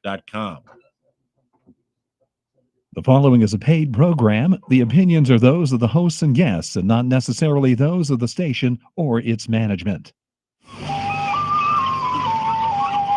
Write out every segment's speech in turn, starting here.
WCRN.com. The following is a paid program. The opinions are those of the hosts and guests and not necessarily those of the station or its management.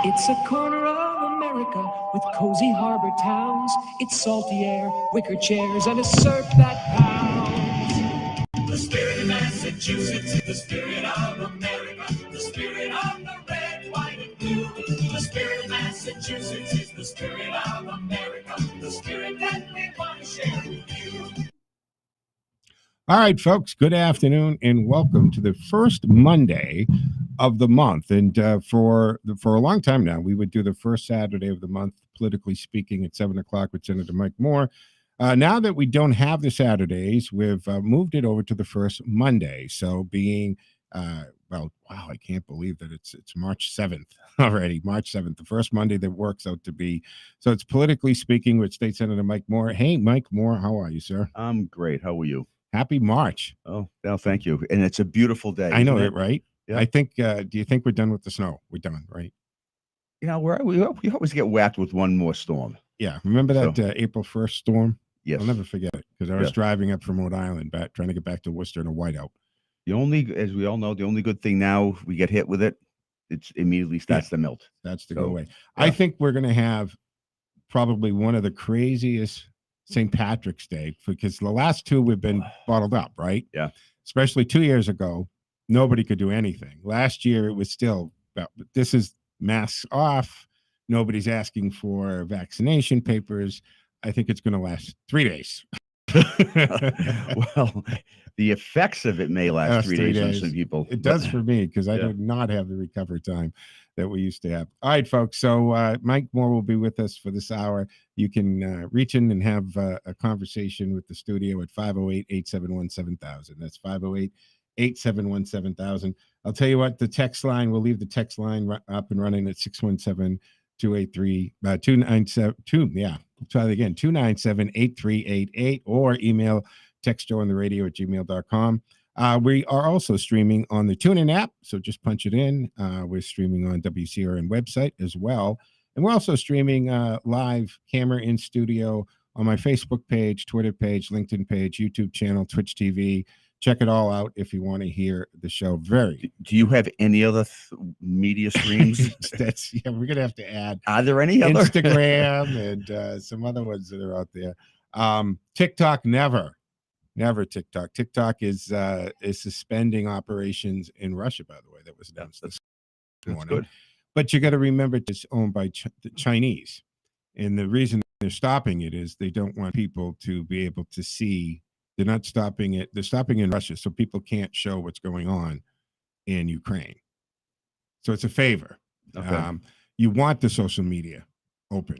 It's a corner of America with cozy harbor towns. It's salty air, wicker chairs, and a surf that pounds. The spirit of Massachusetts is the spirit of America. The spirit of the red, white, and blue. The spirit of Massachusetts is the spirit of America. The spirit that we want to share with you. All right, folks, good afternoon and welcome to the first Monday of the month. And for a long time now, we would do the first Saturday of the month, politically speaking, at 7 o'clock with Senator Mike Moore. Now that we don't have the Saturdays, we've moved it over to the first Monday. So being, wow, I can't believe that it's March 7th already, March 7th, the first Monday that works out to be. So it's politically speaking with State Senator Mike Moore. Hey, Mike Moore, how are you, sir? I'm great. How are you? Happy March. Oh, well, thank you. And it's a beautiful day. I know it, right? Yeah. I think, do you think we're done with the snow? We're done, right? You know, we always get whacked with one more storm. Yeah. Remember that April 1st storm? Yes. I'll never forget it because I was driving up from Rhode Island, trying to get back to Worcester in a whiteout. As we all know, the only good thing now we get hit with it, it immediately starts to melt. That's to go away. Yeah. I think we're going to have probably one of the craziest St. Patrick's Day, because the last two we've been bottled up, right? Yeah. Especially 2 years ago, nobody could do anything. Last year, it was still, this is masks off. Nobody's asking for vaccination papers. I think it's going to last 3 days. Well, the effects of it may last 3 days on some people. It does for me, because I do not have the recovery time that we used to have. All right, folks. So Mike Moore will be with us for this hour. You can reach in and have a conversation with the studio at 508-871-7000. That's 508-871-7000. I'll tell you what, the text line, we'll leave the text line up and running at 617-283-297. Yeah, try that again, 297-8388, or email textjoeontheradio@gmail.com. We are also streaming on the TuneIn app, so just punch it in. We're streaming on WCRN website as well. And we're also streaming live camera in studio on my Facebook page, Twitter page, LinkedIn page, YouTube channel, Twitch TV. Check it all out if you want to hear the show. Do you have any other media streams? We're going to have to add. Are there any other? Instagram and some other ones that are out there. TikTok, never TikTok. TikTok is suspending operations in Russia, by the way. That was announced this morning. Good. But you got to remember, it's owned by the Chinese. And the reason they're stopping it is they don't want people to be able to see. They're not stopping it. They're stopping in Russia so people can't show what's going on in Ukraine. So it's a favor. Okay. You want the social media open.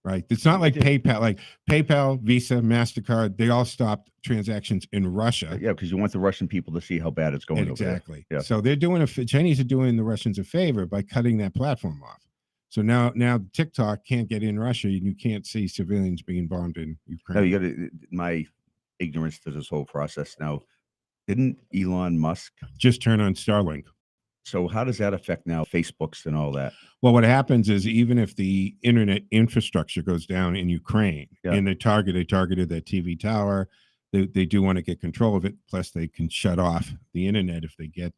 Right. It's not like PayPal, Visa, MasterCard. They all stopped transactions in Russia. Yeah, because you want the Russian people to see how bad it's going. Exactly. Over there. Yeah. So they're Chinese are doing the Russians a favor by cutting that platform off. So now TikTok can't get in Russia, and you can't see civilians being bombed in Ukraine. No, you got my ignorance to this whole process. Now, didn't Elon Musk just turn on Starlink? So how does that affect now Facebooks and all that? Well, what happens is even if the internet infrastructure goes down in Ukraine and they targeted that TV tower, they do want to get control of it. Plus, they can shut off the internet if they get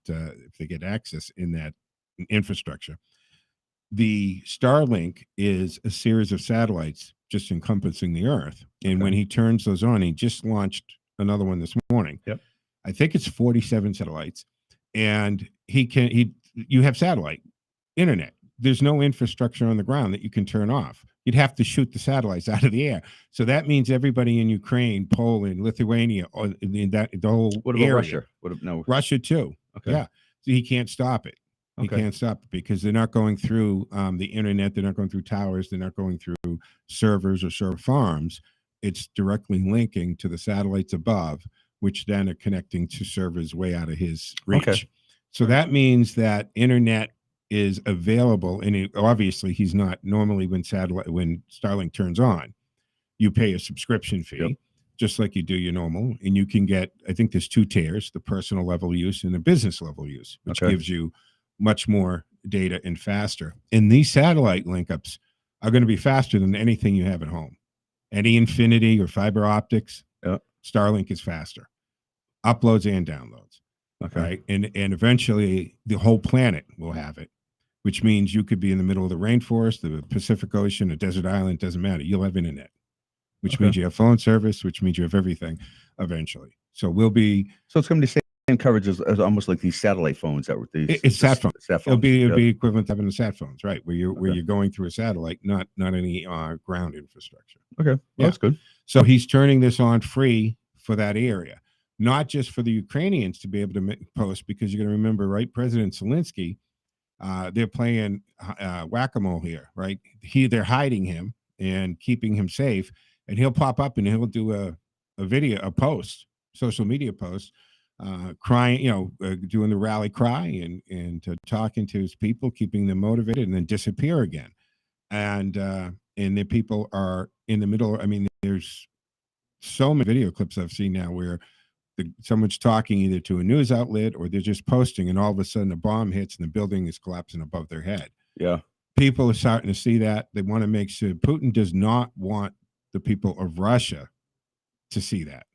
access in that infrastructure. The Starlink is a series of satellites just encompassing the Earth. And when he turns those on, he just launched another one this morning. Yep. I think it's 47 satellites. And you have satellite internet. There's no infrastructure on the ground that you can turn off. You'd have to shoot the satellites out of the air. So that means everybody in Ukraine, Poland, Lithuania, or the whole What about area. Russia? Russia too. Okay. Yeah. So he can't stop it. He can't stop it because they're not going through the internet. They're not going through towers. They're not going through servers or server farms. It's directly linking to the satellites above, which then are connecting to servers way out of his reach. Okay. So that means that internet is available, and obviously he's not normally when Starlink turns on, you pay a subscription fee, just like you do your normal, and you can get, I think there's 2 tiers, the personal level use and the business level use, which gives you much more data and faster. And these satellite link ups are going to be faster than anything you have at home. Any Infinity or fiber optics, Starlink is faster. Uploads and downloads. Okay. Right. And eventually the whole planet will have it, which means you could be in the middle of the rainforest, the Pacific Ocean, a desert island, doesn't matter. You'll have internet, which means you have phone service, which means you have everything eventually. So we'll be. So it's going to be the same coverage as almost like these satellite phones that were these. It's sat phones. It'll be equivalent to having the sat phones, right? Where you're going through a satellite, not any ground infrastructure. Okay. Well, that's good. So he's turning this on free for that area. Not just for the Ukrainians to be able to post, because you're going to remember, right? President Zelensky, they're playing whack-a-mole here, right? They're hiding him and keeping him safe, and he'll pop up and he'll do a video, a post, social media post, crying, doing the rally cry and talking to his people, keeping them motivated, and then disappear again. And the people are in the middle. I mean, there's so many video clips I've seen now where someone's talking either to a news outlet or they're just posting, and all of a sudden a bomb hits and the building is collapsing above their head. Yeah. People are starting to see that. They want to make sure. Putin does not want the people of Russia to see that.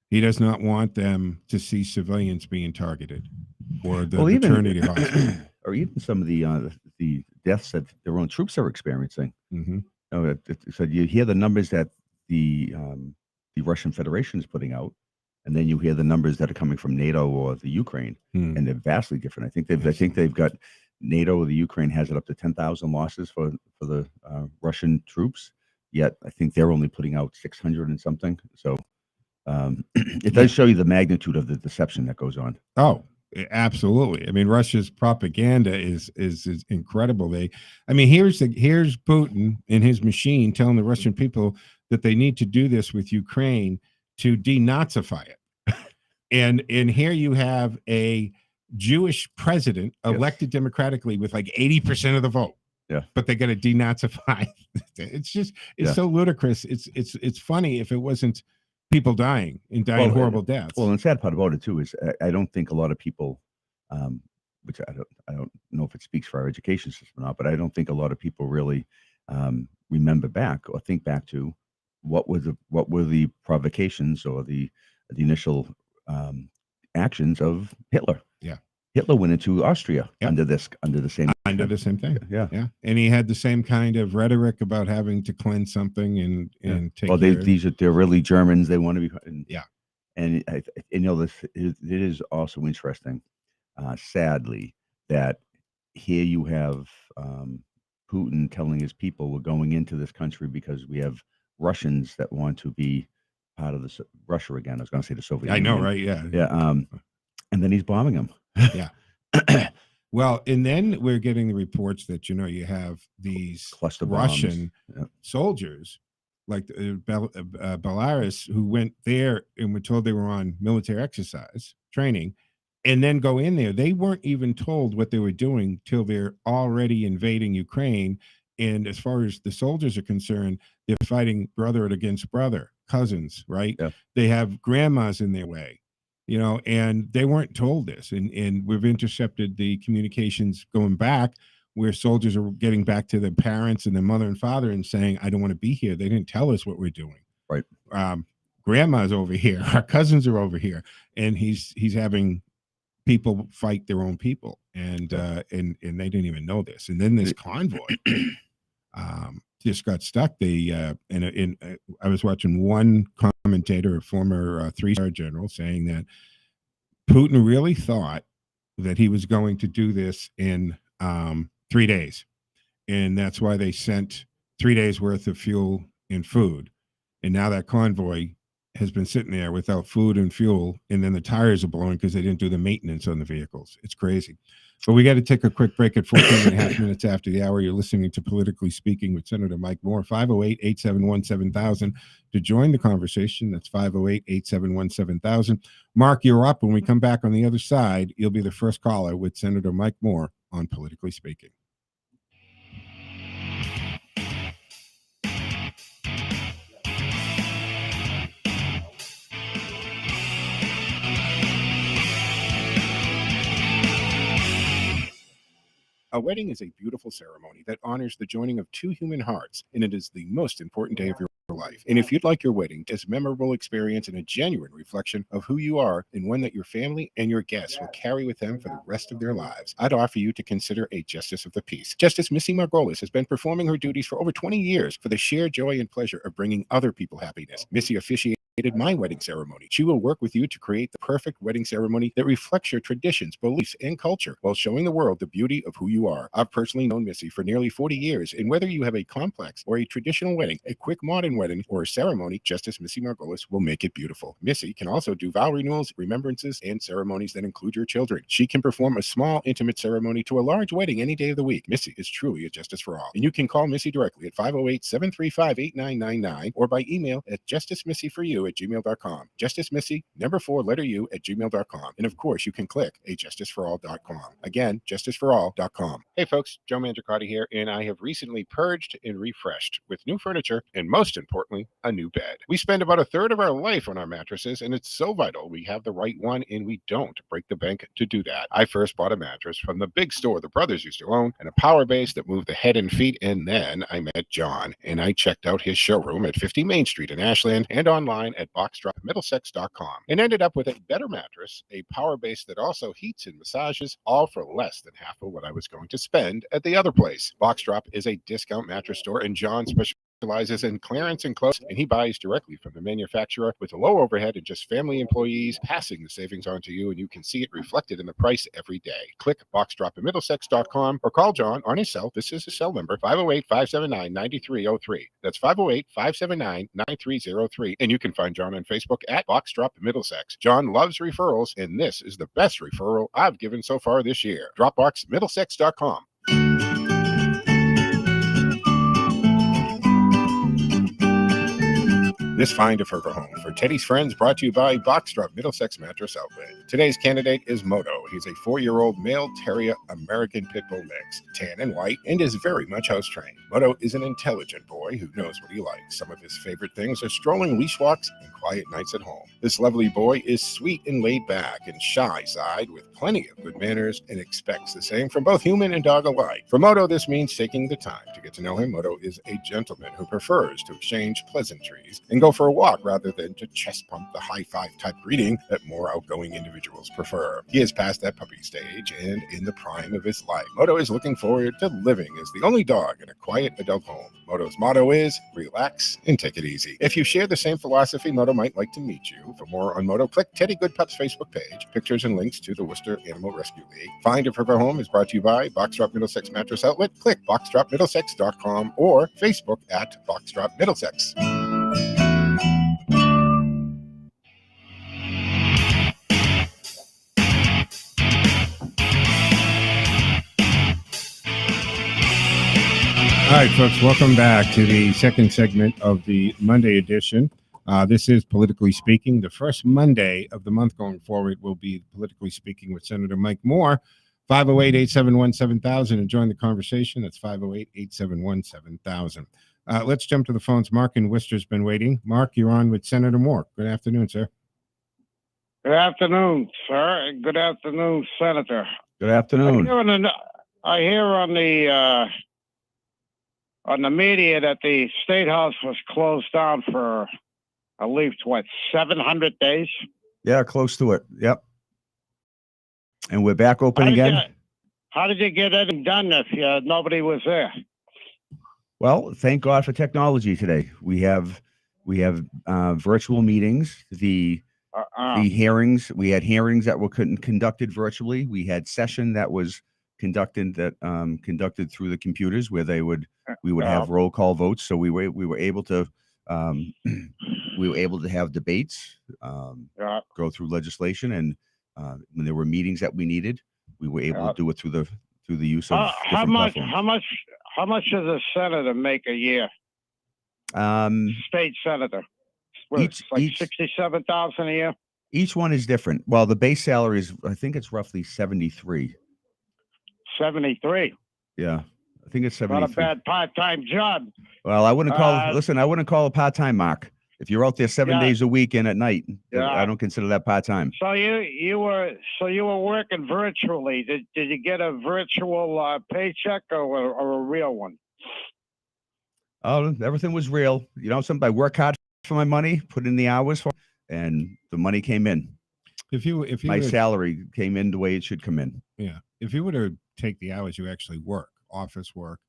He does not want them to see civilians being targeted or the maternity hospital. Or even some of the deaths that their own troops are experiencing. Mm-hmm. So you hear the numbers that the Russian Federation is putting out, and then you hear the numbers that are coming from NATO or the Ukraine, and they're vastly different. I think they've got NATO or the Ukraine has it up to 10,000 losses for the Russian troops. Yet I think they're only putting out 600 and something. So it does show you the magnitude of the deception that goes on. Oh, absolutely. I mean, Russia's propaganda is incredible. Here's Putin and his machine telling the Russian people that they need to do this with Ukraine to denazify it. and here you have a Jewish president elected democratically with like 80% of the vote. Yeah. But they got to denazify. It's so ludicrous. It's funny if it wasn't people dying horrible deaths. Well, and the sad part about it too is I don't think a lot of people, which I don't know if it speaks for our education system or not, but I don't think a lot of people really remember back or think back to what were the provocations or the initial actions of Hitler. Yeah. Hitler went into Austria under the same thing. Yeah. And he had the same kind of rhetoric about having to cleanse something and take. Well, they're really Germans. They want to be. And it is also interesting, sadly, that here you have Putin telling his people we're going into this country because we have Russians that want to be part of Russia again. I was going to say the Soviet Union. I know, right? Yeah. Yeah. And then he's bombing them. Yeah. Well, and then we're getting the reports that, you have these cluster Russian soldiers like Belarus who went there and were told they were on military exercise training and then go in there. They weren't even told what they were doing till they're already invading Ukraine. And as far as the soldiers are concerned, they're fighting brother against brother, cousins, right? Yeah. They have grandmas in their way. And they weren't told this. And we've intercepted the communications going back where soldiers are getting back to their parents and their mother and father and saying, I don't want to be here. They didn't tell us what we're doing. Right. Grandma's over here. Our cousins are over here. And he's having people fight their own people. And they didn't even know this. And then this convoy just got stuck. I was watching one commentator, a former three-star general, saying that Putin really thought that he was going to do this in 3 days. And that's why they sent 3 days worth of fuel and food. And now that convoy has been sitting there without food and fuel. And then the tires are blowing because they didn't do the maintenance on the vehicles. It's crazy. But we got to take a quick break at 14 and a half minutes after the hour. You're listening to Politically Speaking with Senator Mike Moore. 508-871-7000 to join the conversation. That's 508-871-7000. Mark, you're up. When we come back on the other side, you'll be the first caller with Senator Mike Moore on Politically Speaking. A wedding is a beautiful ceremony that honors the joining of two human hearts, and it is the most important day of your life. And if you'd like your wedding as a memorable experience and a genuine reflection of who you are, and one that your family and your guests will carry with them for the rest of their lives, I'd offer you to consider a Justice of the Peace. Justice Missy Margolis has been performing her duties for over 20 years for the sheer joy and pleasure of bringing other people happiness. Missy officiated my wedding ceremony. She will work with you to create the perfect wedding ceremony that reflects your traditions, beliefs, and culture while showing the world the beauty of who you are. I've personally known Missy for nearly 40 years, and whether you have a complex or a traditional wedding, a quick modern wedding, or a ceremony, Justice Missy Margolis will make it beautiful. Missy can also do vow renewals, remembrances, and ceremonies that include your children. She can perform a small, intimate ceremony to a large wedding any day of the week. Missy is truly a justice for all. And you can call Missy directly at 508-735-8999 or by email at justicemissyforyou@gmail.com. Justice Missy, number 4, letter U @gmail.com. And of course, you can click a justiceforall.com. Again, justiceforall.com. Hey folks, Joe Mangiacotti here, and I have recently purged and refreshed with new furniture and most importantly, a new bed. We spend about a third of our life on our mattresses, and it's so vital we have the right one, and we don't break the bank to do that. I first bought a mattress from the big store the brothers used to own, and a power base that moved the head and feet, and then I met John, and I checked out his showroom at 50 Main Street in Ashland and online at boxdropmiddlesex.com, and ended up with a better mattress, a power base that also heats and massages, all for less than half of what I was going to spend at the other place. Boxdrop is a discount mattress store, and John specializes in clearance and close, and he buys directly from the manufacturer with a low overhead and just family employees passing the savings on to you, and you can see it reflected in the price every day. Click boxdropmiddlesex.com or call John on his cell. This is his cell number, 508-579-9303. That's 508-579-9303. And you can find John on Facebook at Boxdrop Middlesex. John loves referrals, and this is the best referral I've given so far this year. Dropboxmiddlesex.com. This find of her home for Teddy's Friends brought to you by Boxdrop Middlesex Mattress Outlet. Today's candidate is Moto. He's a 4-year-old male terrier American pit bull mix, tan and white, and is very much house trained. Moto is an intelligent boy who knows what he likes. Some of his favorite things are strolling leash walks and quiet nights at home. This lovely boy is sweet and laid back and shy side with plenty of good manners and expects the same from both human and dog alike. For Moto, this means taking the time to get to know him. Moto is a gentleman who prefers to exchange pleasantries and go for a walk rather than to chest pump the high five type greeting that more outgoing individuals prefer. He is past that puppy stage and in the prime of his life. Moto is looking forward to living as the only dog in a quiet adult home. Moto's motto is relax and take it easy. If you share the same philosophy, Moto might like to meet you. For more on Moto, click Teddy Goodpup's Facebook page. Pictures and links to the Worcester Animal Rescue League. Find of Her Home is brought to you by Boxdrop Middlesex Mattress Outlet. Click boxdropmiddlesex.com or Facebook at Boxdrop Middlesex. All right, folks, welcome back to the second segment of the Monday edition. This is Politically Speaking. The first Monday of the month going forward will be Politically Speaking with Senator Mike Moore. 508-871-7000 and join the conversation. That's 508-871-7000. Let's jump to the phones. Mark in Worcester's been waiting. Mark, you're on with Senator Moore. Good afternoon, sir. Good afternoon, sir. Good afternoon, Senator. Good afternoon. I hear on the media that the State House was closed down for, I believe, 700 days? Yeah, close to it. Yep. And we're back open again. How did you get anything done if nobody was there? Well, thank God for technology today. We have virtual meetings. The hearings, we had hearings that were conducted virtually. We had session that was conducted through the computers where we would have roll call votes. So we were able to have debates, go through legislation, and when there were meetings that we needed, we were able to do it through the use of different platforms. How much does a senator make a year? State senator. It's like $67,000 a year. Each one is different. Well, the base salary is, I think it's roughly 73. 73. Yeah, I think it's 73. Not a bad part-time job. Well, I wouldn't call. Listen, I wouldn't call it part-time, Mark. If you're out there 7 Yeah. days a week and at night, Yeah. I don't consider that part-time. So you were working virtually. Did you get a virtual paycheck or a real one? Oh, everything was real. You know, I work hard for my money, put in the hours for, and the money came in. If you My were, salary came in the way it should come in. yeah, if you were to take the hours you actually work, office work,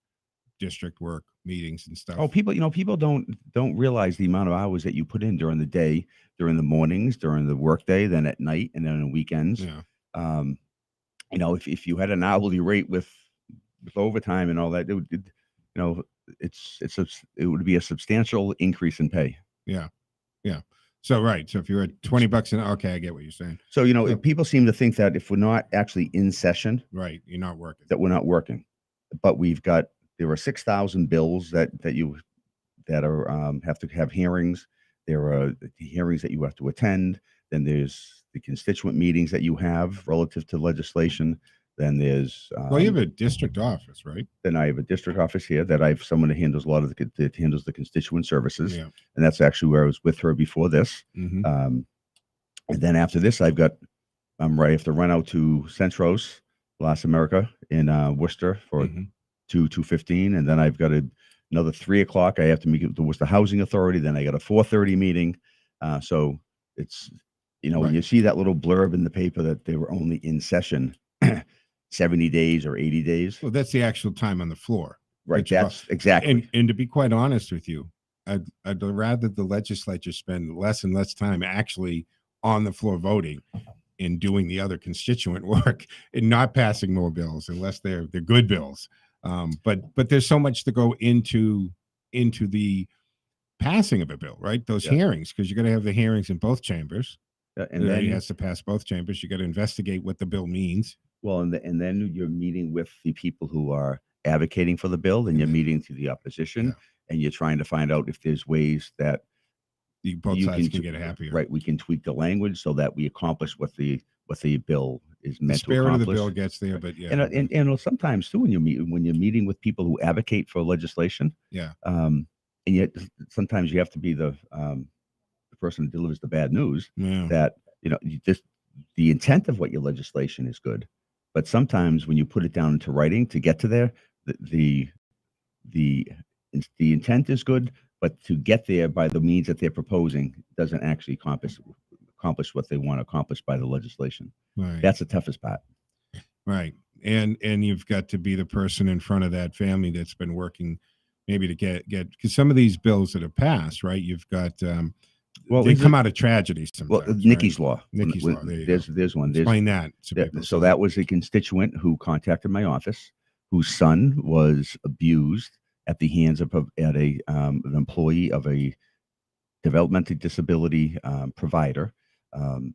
district work, meetings and stuff. Oh, people don't realize the amount of hours that you put in during the day, during the mornings, during the workday, then at night, and then on the weekends. Yeah. You know, if you had an hourly rate with overtime and all that, it would, it would be a substantial increase in pay. Yeah. Yeah. So, right. So if you're at $20 an hour, okay, I get what you're saying. So, you know, Yeah. people seem to think that if we're not actually in session, Right. You're not working. that we're not working, but there are 6,000 bills that are have to have hearings. There are the hearings that you have to attend. Then there's the constituent meetings that you have relative to legislation. Then there's Well, you have a district office, right? then I have a district office here that I have someone that handles a lot of that handles the constituent services, Yeah. and that's actually where I was with her before this. Mm-hmm. And then after this, I have to run out to Centros, Las America in Worcester for Mhm. 2:15, and then I've got another 3:00. I have to meet with the Worcester Housing Authority. Then I got a 4:30 meeting. So it's, when Right. you see that little blurb in the paper that they were only in session 70 days or 80 days, Well, that's the actual time on the floor. right? That you That's exactly. And to be quite honest with you, I'd rather the legislature spend less and less time actually on the floor voting and doing the other constituent work and not passing more bills unless they're good bills. But there's so much to go into the passing of a bill, right? Those Yeah. hearings, because you're going to have the hearings in both chambers. And It then has to pass both chambers. You got to investigate what the bill means. Well, and then you're meeting with the people who are advocating for the bill, and you're meeting to the opposition, Yeah. and you're trying to find out if there's ways that Both you sides can can get happier. right. We can tweak the language so that we accomplish what the bill is The meant to spirit of the accomplish. bill gets there, but yeah. And sometimes too, when you're meeting with people who advocate for legislation, Yeah. and yet sometimes you have to be the person who delivers the bad news. Yeah. That the intent of what your legislation is good, but sometimes when you put it down into writing to get to there, the intent is good, but to get there by the means that they're proposing doesn't actually accomplish what they want to accomplish by the legislation. Right. That's the toughest part. Right. And you've got to be the person in front of that family that's been working maybe to get because some of these bills that have passed, right? You've got they come out of tragedies sometimes. Well, Nikki's right? Law. Nikki's Law. There you There's one. Explain that. To people. So that was a constituent who contacted my office, whose son was abused at the hands of an employee of a developmental disability provider. And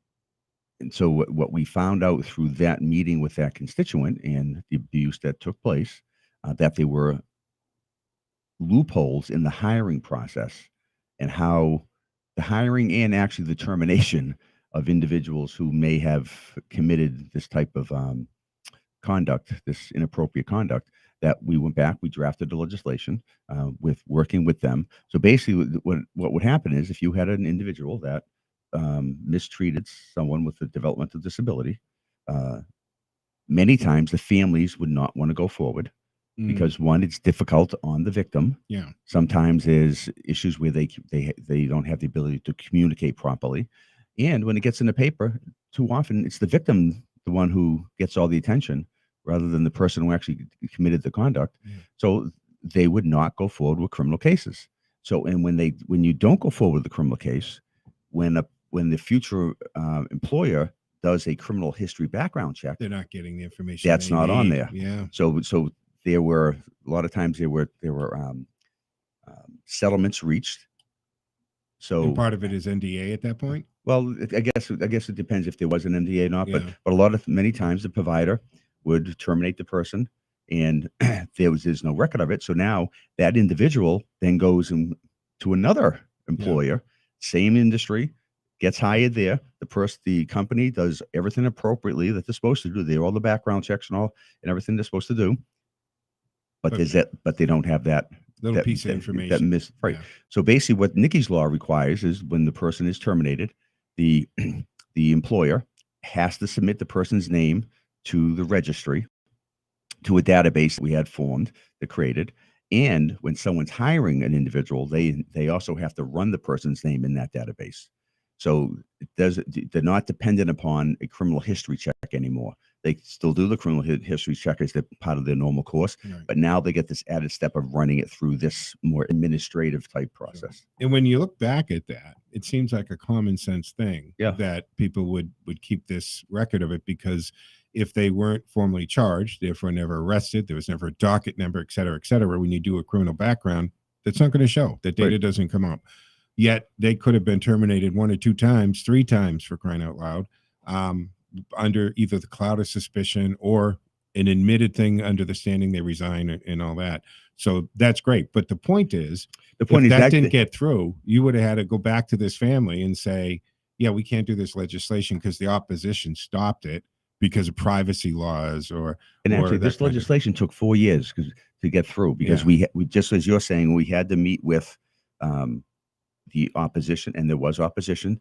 so what we found out through that meeting with that constituent and the abuse that took place, that there were loopholes in the hiring process and how the hiring and actually the termination of individuals who may have committed this type of conduct, this inappropriate conduct, that we went back, we drafted the legislation with working with them. So basically what would happen is if you had an individual that mistreated someone with a developmental disability, many times the families would not want to go forward because one, it's difficult on the victim. Yeah. Sometimes there's issues where they don't have the ability to communicate properly. And when it gets in the paper, too often it's the victim, the one who gets all the attention rather than the person who actually committed the conduct. Yeah. So they would not go forward with criminal cases. So, and when you don't go forward with the criminal case, when the future employer does a criminal history background check, They're not getting the information. that's they not on need. there. Yeah. So there were a lot of times there were settlements reached. So And part of it is NDA at that point. well, I guess it depends if there was an NDA or not. Yeah. But many times the provider would terminate the person, and there's no record of it. So now that individual then goes to another employer, same industry, gets hired there. The company does everything appropriately that they're supposed to do. They do all the background checks and everything they're supposed to do. But they don't have that Little that, piece of that information. miss right. Yeah. So basically, what Nikki's law requires is when the person is terminated, the the employer has to submit the person's name to the registry, to a database that we had formed, that created. And when someone's hiring an individual, they also have to run the person's name in that database. So they're not dependent upon a criminal history check anymore. They still do the criminal history check as part of their normal course, Right. but now they get this added step of running it through this more administrative type process. And when you look back at that, it seems like a common sense thing that people would keep this record of it, because if they weren't formally charged, therefore never arrested, there was never a docket number, et cetera, when you do a criminal background, that's not going to show. That data doesn't come up. Yet they could have been terminated 1 or 2 times, 3 times, for crying out loud, under either the cloud of suspicion or an admitted thing under the standing they resign and all that. So that's great. But the point is that didn't get through, you would have had to go back to this family and say, yeah, we can't do this legislation because the opposition stopped it because of privacy laws actually this legislation took 4 years to get through, because we just, as you're saying, we had to meet with the opposition, and there was opposition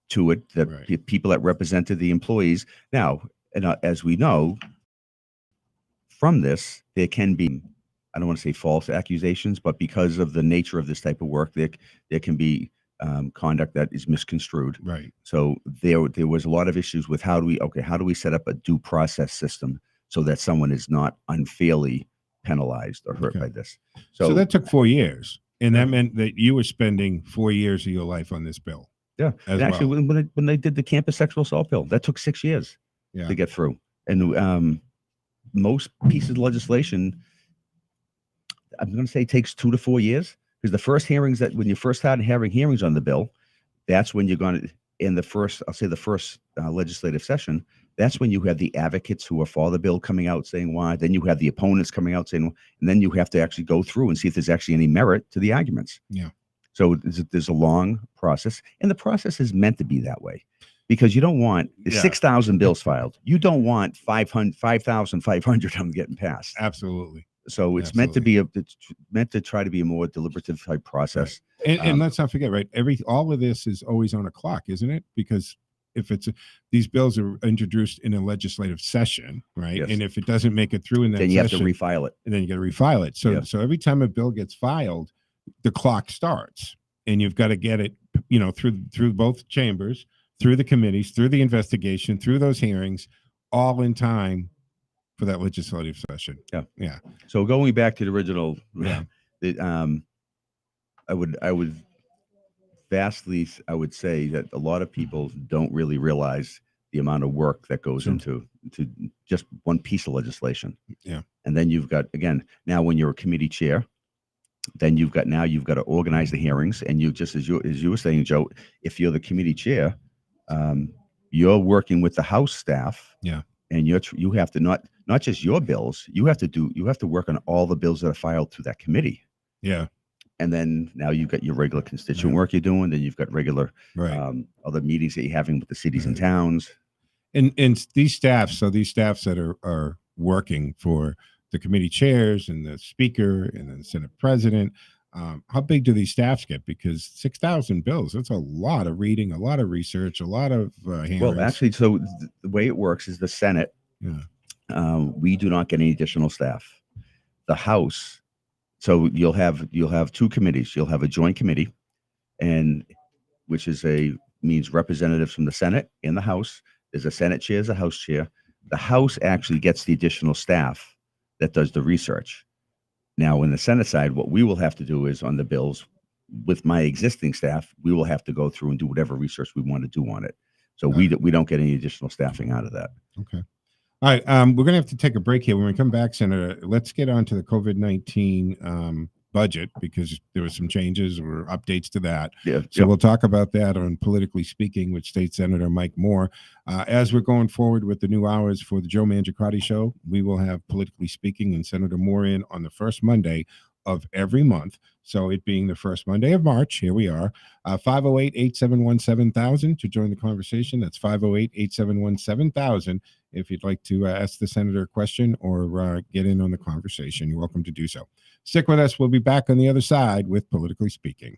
to it, that people that represented the employees. Now, and as we know, from this, there can be, I don't want to say false accusations, but because of the nature of this type of work, there can be conduct that is misconstrued. Right. So there was a lot of issues with how do we set up a due process system so that someone is not unfairly penalized or hurt by this. So that took 4 years. And that meant that you were spending 4 years of your life on this bill. Yeah. And actually, when they did the campus sexual assault bill, that took 6 years to get through. And most pieces of legislation, I'm going to say, takes 2 to 4 years, because the first hearings, that when you first started having hearings on the bill, that's when you're going to, in the first, I'll say the first legislative session, that's when you have the advocates who are for the bill coming out saying why. Then you have the opponents coming out saying, and then you have to actually go through and see if there's actually any merit to the arguments. Yeah. So there's a long process, and the process is meant to be that way, because you don't want 6,000 bills filed. You don't want 5,500 of them getting passed. Absolutely. So it's meant to try to be a more deliberative type process. Right. And let's not forget, right? All of this is always on a clock, isn't it? Because if these bills are introduced in a legislative session, right? Yes. And if it doesn't make it through in that then you session, have to refile it. And then you got to refile it. So every time a bill gets filed, the clock starts, and you've got to get it, through both chambers, through the committees, through the investigation, through those hearings, all in time for that legislative session. Yeah. So going back to the original, I would say that a lot of people don't really realize the amount of work that goes into just one piece of legislation. Yeah. And then you've got, again, now when you're a committee chair, then you've got to organize the hearings. And you, just as you were saying, Joe, if you're the committee chair, you're working with the House staff. Yeah. And you have to not just your bills, you have to work on all the bills that are filed through that committee. Yeah. And then now you've got your regular constituent work you're doing. Then you've got regular other meetings that you're having with the cities and towns. And these staffs that are working for the committee chairs and the speaker and the Senate president, how big do these staffs get? Because 6,000 bills, that's a lot of reading, a lot of research, a lot of hearings. Well, actually, so the way it works is the Senate, we do not get any additional staff. The House, so you'll have 2 committees. You'll have a joint committee, and which means representatives from the Senate and the House. There's a Senate chair, there's a House chair. The House actually gets the additional staff that does the research. Now, in the Senate side, what we will have to do is on the bills, with my existing staff, we will have to go through and do whatever research we want to do on it. So we don't get any additional staffing out of that. Okay. All right. We're going to have to take a break here. When we come back, Senator, let's get on to the COVID-19 budget, because there were some changes or updates to that. So we'll talk about that on Politically Speaking with State Senator Mike Moore. As we're going forward with the new hours for the Joe Mangiacotti Show, we will have Politically Speaking and Senator Moore in on the first Monday of every month. So it being the first Monday of March, here we are. 508-871-7000 to join the conversation. That's 508-871-7000. If you'd like to ask the senator a question or get in on the conversation, you're welcome to do so. Stick with us. We'll be back on the other side with Politically Speaking.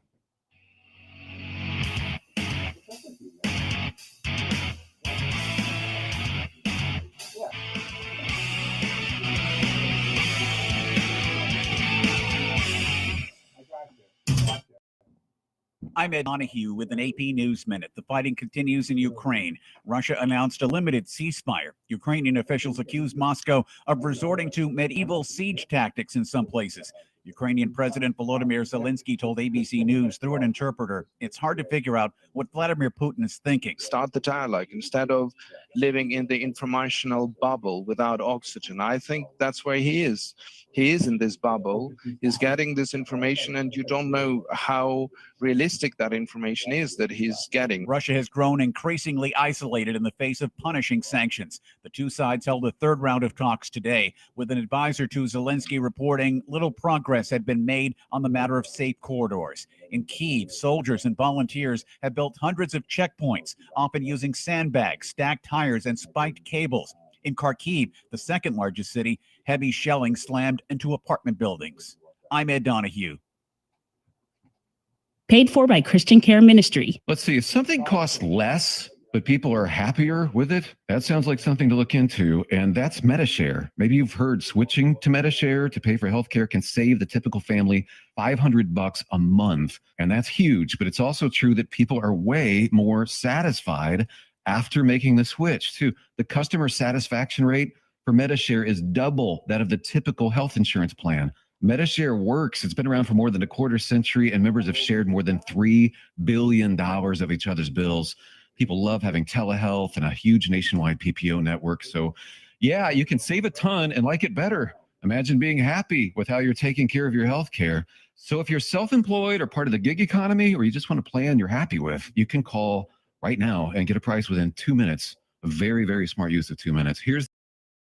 I'm Ed Donahue with an AP News Minute. The fighting continues in Ukraine. Russia announced a limited ceasefire. Ukrainian officials accuse Moscow of resorting to medieval siege tactics in some places. Ukrainian President Volodymyr Zelensky told ABC News through an interpreter, it's hard to figure out what Vladimir Putin is thinking. Start the dialogue instead of living in the informational bubble without oxygen. I think that's where he is. He is in this bubble. He's getting this information, and you don't know how realistic that information is that he's getting. Russia has grown increasingly isolated in the face of punishing sanctions. The two sides held a third round of talks today, with an advisor to Zelensky reporting little progress had been made on the matter of safe corridors. In Kyiv, soldiers and volunteers have built hundreds of checkpoints, often using sandbags, stacked tires, and spiked cables. In Kharkiv, the second largest city, heavy shelling slammed into apartment buildings. I'm Ed Donahue. Paid for by Christian Care Ministry. Let's see, if something costs less, but people are happier with it, that sounds like something to look into, and that's MediShare. Maybe you've heard switching to MediShare to pay for healthcare can save the typical family $500 a month, and that's huge, but it's also true that people are way more satisfied after making the switch, too. The customer satisfaction rate for MediShare is double that of the typical health insurance plan. MediShare works. It's been around for more than a quarter century, and members have shared more than $3 billion of each other's bills. People love having telehealth and a huge nationwide PPO network. So, yeah, you can save a ton and like it better. Imagine being happy with how you're taking care of your health care. So if you're self-employed or part of the gig economy, or you just want a plan you're happy with, you can call right now and get a price within 2 minutes. A very, very smart use of 2 minutes. Here's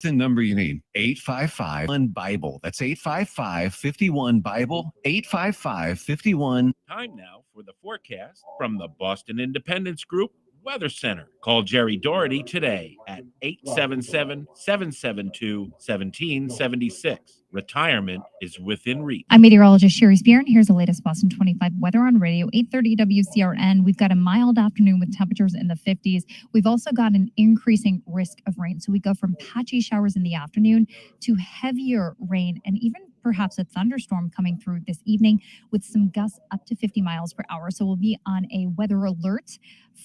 the number you need, 855-BIBLE. That's 855-51-BIBLE, 855-51. Time now for the forecast from the Boston Independence Group Weather Center. Call Jerry Doherty today at 877-772-1776. Retirement is within reach. I'm meteorologist Sherry Spear. Here's the latest Boston 25 weather on radio, 8:30 WCRN. We've got a mild afternoon with temperatures in the 50s. We've also got an increasing risk of rain. So we go from patchy showers in the afternoon to heavier rain and even perhaps a thunderstorm coming through this evening with some gusts up to 50 miles per hour. So we'll be on a weather alert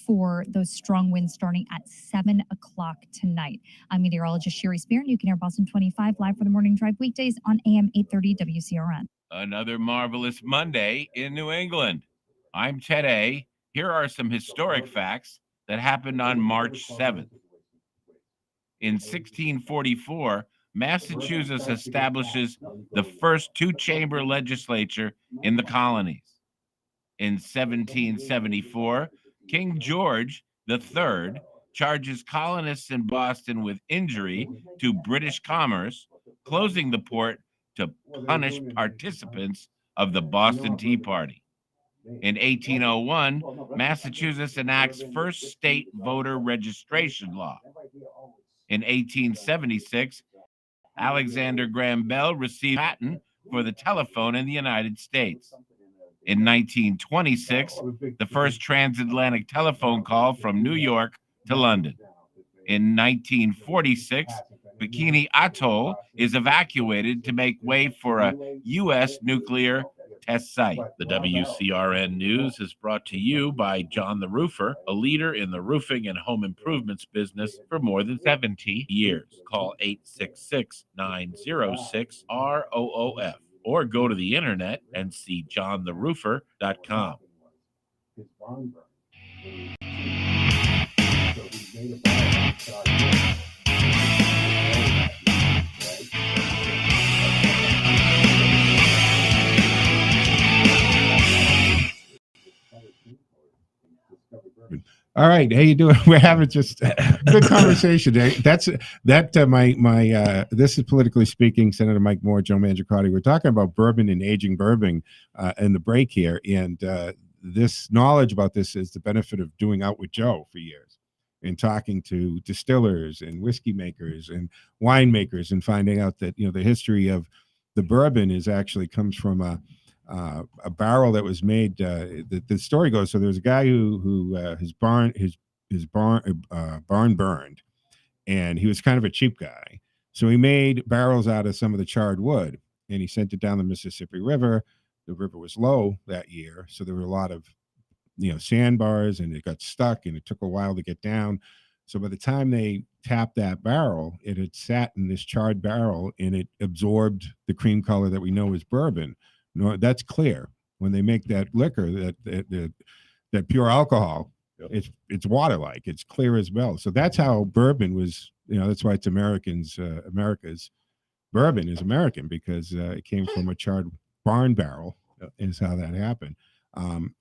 for those strong winds starting at 7 o'clock tonight. I'm meteorologist Sherry Spear, and you can hear Boston 25 live for the morning drive weekdays on AM 830 WCRN. Another marvelous Monday in New England. I'm Ted A. Here are some historic facts that happened on March 7th. In 1644, Massachusetts establishes the first two-chamber legislature in the colonies. In 1774, King George III charges colonists in Boston with injury to British commerce, closing the port to punish participants of the Boston Tea Party. In 1801, Massachusetts enacts first state voter registration law. In 1876, Alexander Graham Bell received a patent for the telephone in the United States. In 1926, the first transatlantic telephone call from New York to London. In 1946, Bikini Atoll is evacuated to make way for a U.S. nuclear test site. The WCRN News is brought to you by John the Roofer, a leader in the roofing and home improvements business for more than 70 years. Call 866-906-ROOF or go to the internet and see johntheroofer.com. All right, how you doing? We're having just a good conversation today. This is Politically Speaking. Senator Mike Moore, Joe Mangiacotti. We're talking about bourbon and aging bourbon in the break here, and this knowledge about this is the benefit of doing Out with Joe for years. and talking to distillers and whiskey makers and winemakers and finding out that, the history of the bourbon actually comes from a barrel that was made. The story goes, so there's a guy who his barn burned, and he was kind of a cheap guy. So he made barrels out of some of the charred wood, and he sent it down the Mississippi River. The river was low that year, so there were a lot of sandbars, and it got stuck, and it took a while to get down. So by the time they tapped that barrel, it had sat in this charred barrel, and it absorbed the cream color that we know is bourbon. No, that's clear. When they make that liquor, that pure alcohol, yep, it's water-like. It's clear as well. So that's how bourbon was. That's why it's America's bourbon is American, because it came from a charred barn barrel. Is how that happened.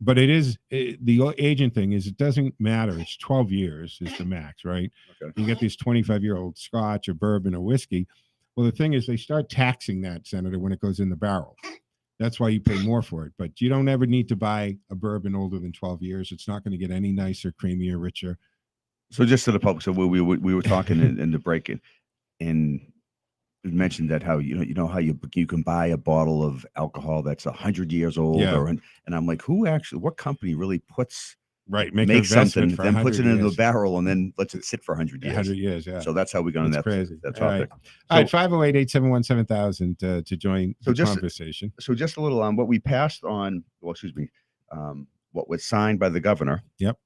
But the agent thing is, it doesn't matter. It's 12 years is the max, right? Okay. You get these 25-year-old Scotch or bourbon or whiskey. Well, the thing is, they start taxing that, Senator, when it goes in the barrel. That's why you pay more for it. But you don't ever need to buy a bourbon older than 12 years. It's not going to get any nicer, creamier, richer. So just to the public, so we were talking in the break, and mentioned that how how you can buy a bottle of alcohol that's 100 years old, Yeah. and I'm like, what company really makes something, for then puts it into years. the barrel and then lets it sit for 100 years. 100 years, yeah. So that's how we got on that crazy. that All right. topic. All right, 508-871-7000 to join the conversation. So just a little on what we passed on. Well, excuse me, what was signed by the governor. Yep.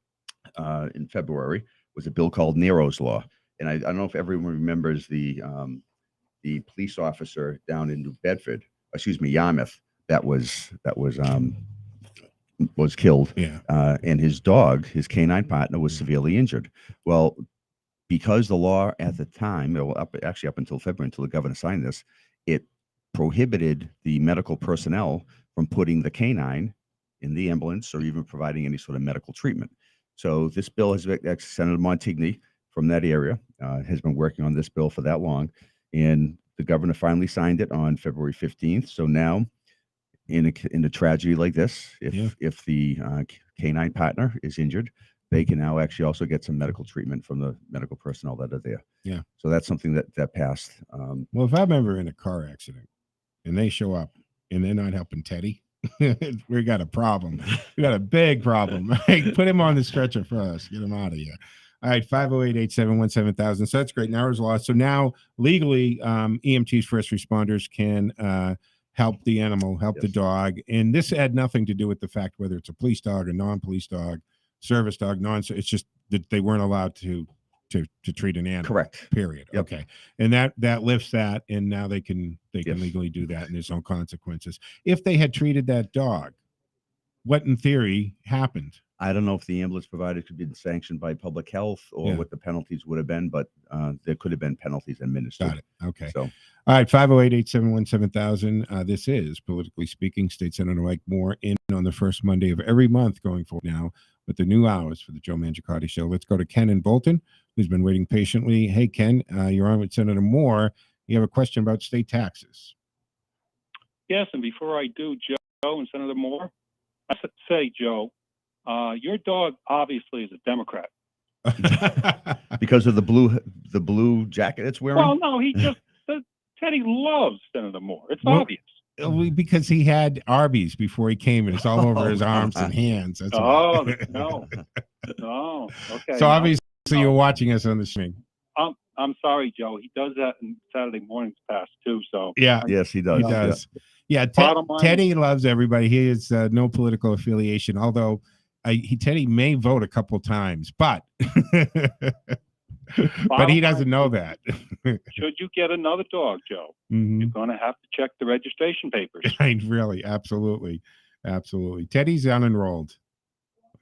In February was a bill called Nero's Law, and I don't know if everyone remembers the police officer down in New Bedford, Yarmouth, that was killed. Yeah. And his dog, his canine partner, was severely injured. Well, because the law at the time, up until February, until the governor signed this, it prohibited the medical personnel from putting the canine in the ambulance or even providing any sort of medical treatment. So this bill has been, Senator Montigny from that area has been working on this bill for that long. And the governor finally signed it on February 15th. So now, in a tragedy like this, if the canine partner is injured, they can now actually also get some medical treatment from the medical personnel that are there. Yeah. So that's something that passed. Well, if I'm ever in a car accident and they show up and they're not helping Teddy, we got a problem. We got a big problem. Right? Put him on the stretcher first. Get him out of here. All right, 508-871-7000. So that's great. Nero's Law. So now legally, EMTs, first responders, can help the animal, help the dog. And this had nothing to do with the fact whether it's a police dog, a non-police dog, service dog, it's just that they weren't allowed to treat an animal. Correct. Period. Yep. Okay. And that lifts that, and now they can legally do that, and there's no consequences. If they had treated that dog, what in theory happened? I don't know if the ambulance provider could be sanctioned by public health or what the penalties would have been, but there could have been penalties administered. Got it. Okay. So, all right, 508-871-7000. This is Politically Speaking. State Senator Mike Moore in on the first Monday of every month going forward now with the new hours for the Joe Mangiacotti Show. Let's go to Ken in Bolton, who's been waiting patiently. Hey, Ken, you're on with Senator Moore. You have a question about state taxes. Yes, and before I do, Joe and Senator Moore, I say, Joe, your dog obviously is a Democrat. Because of the blue jacket it's wearing? Well, no, Teddy loves Senator Moore. It's obvious. Because he had Arby's before he came, and it's all over his arms and hands. That's no. Okay. So obviously you're watching us on the stream. I'm sorry, Joe. He does that in Saturday mornings past too. So yeah, yes, he does. He does. Yeah, Teddy loves everybody. He has no political affiliation, although Teddy may vote a couple times, but but he doesn't know that. Should you get another dog, Joe, you're going to have to check the registration papers. Really, absolutely. Teddy's unenrolled.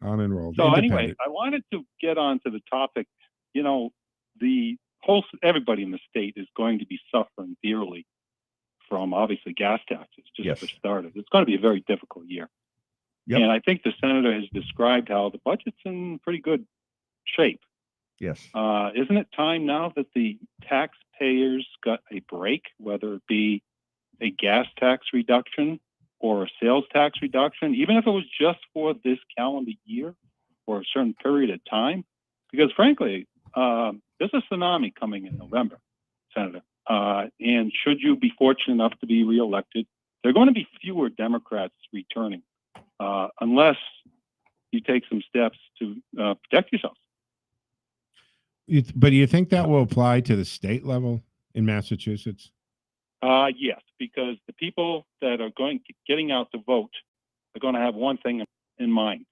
So anyway, I wanted to get on to the topic. Everybody in the state is going to be suffering dearly from obviously gas taxes, just for starters. It's going to be a very difficult year. Yep. And I think the senator has described how the budget's in pretty good shape. Yes. Isn't it time now that the taxpayers got a break, whether it be a gas tax reduction or a sales tax reduction, even if it was just for this calendar year or a certain period of time? Because frankly, there's a tsunami coming in November, Senator. And should you be fortunate enough to be reelected, there are going to be fewer Democrats returning unless you take some steps to protect yourself. But do you think that will apply to the state level in Massachusetts? Yes, because the people that are getting out to vote are going to have one thing in mind: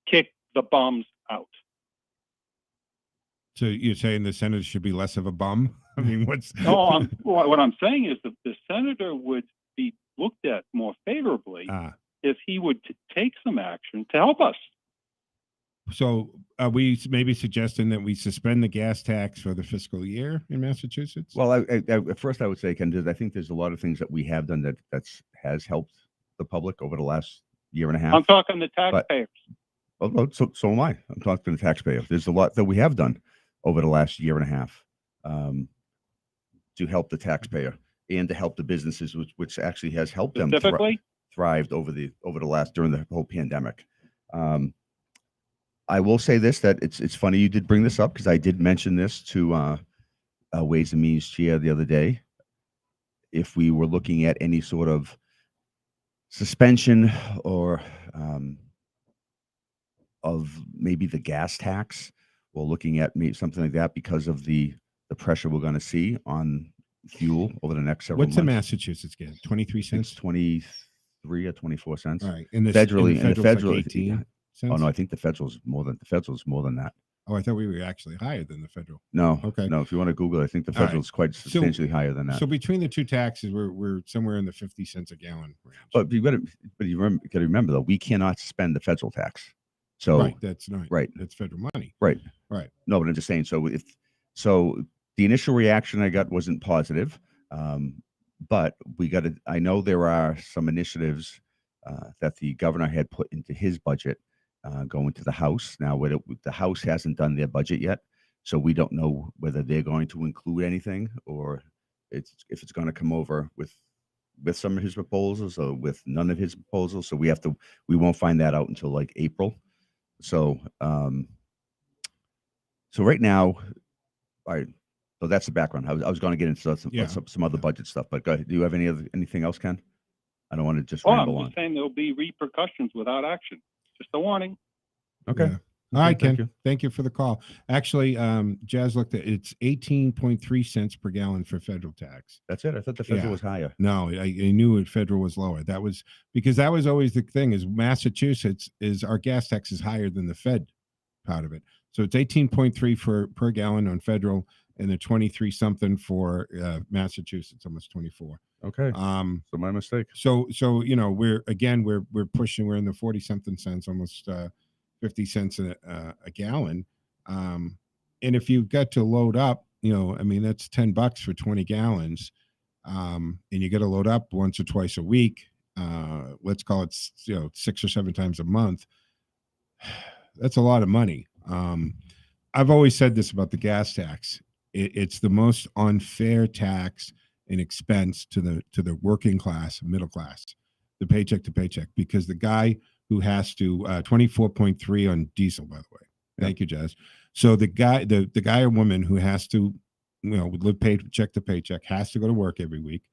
kick the bums out. So you're saying the senator should be less of a bum? I mean, what's No, what I'm saying is that the senator would be looked at more favorably if he would take some action to help us. So are we maybe suggesting that we suspend the gas tax for the fiscal year in Massachusetts? Well, at first I would say, Ken, I think there's a lot of things that we have done that has helped the public over the last year and a half. I'm talking the taxpayers. So am I. I'm talking to the taxpayer. There's a lot that we have done over the last year and a half to help the taxpayer and to help the businesses, which actually has helped them thrived over the last during the whole pandemic. I will say this, that it's funny you did bring this up, because I did mention this to Ways and Means chair the other day. If we were looking at any sort of suspension or of maybe the gas tax, or looking at maybe something like that because of the pressure we're going to see on fuel over the next several months. What's the Massachusetts gas? 23 cents? It's 23 or 24 cents. All right. Federally, and the federal like 18 cents? Oh no, I think the federal's more than that. Oh, I thought we were actually higher than the federal. No. Okay. No, if you want to Google it, I think the federal is quite substantially higher than that. So between the two taxes, we're somewhere in the 50 cents a gallon range. But you got to remember though, we cannot spend the federal tax. So right, that's not right. That's federal money. Right. Right. No, but I'm just saying. So the initial reaction I got wasn't positive, but we got to. I know there are some initiatives that the governor had put into his budget going to the House. Now, the House hasn't done their budget yet, so we don't know whether they're going to include anything or if it's going to come over with some of his proposals or with none of his proposals. So we won't find that out until like April. So right now, all right. So that's the background. I was going to get into some other budget stuff, but go ahead. Do you have anything else, Ken? I don't want to just ramble on. I'm just saying there'll be repercussions without action. Just a warning. Okay. Yeah. All right, Ken. Thank you for the call. Actually, Jazz looked at it's 18.3 cents per gallon for federal tax. That's it. I thought the federal was higher. No, I knew federal was lower. That was because that was always the thing. Is Massachusetts is our gas tax is higher than the Fed part of it. So it's 18.3 per gallon on federal, and the 23 something for Massachusetts, almost 24. Okay. So my mistake. So we're pushing. We're in the 40 something cents, almost 50 cents a gallon. And if you've got to load up, that's $10 for 20 gallons. And you got to load up once or twice a week. Let's call it 6 or 7 times a month. That's a lot of money. I've always said this about the gas tax. It's the most unfair tax and expense to the working class, middle class, the paycheck to paycheck, because the guy who has to 24.3 on diesel, by the way. Thank you, Jazz. So the guy or woman who has to, live paycheck to paycheck, has to go to work every week.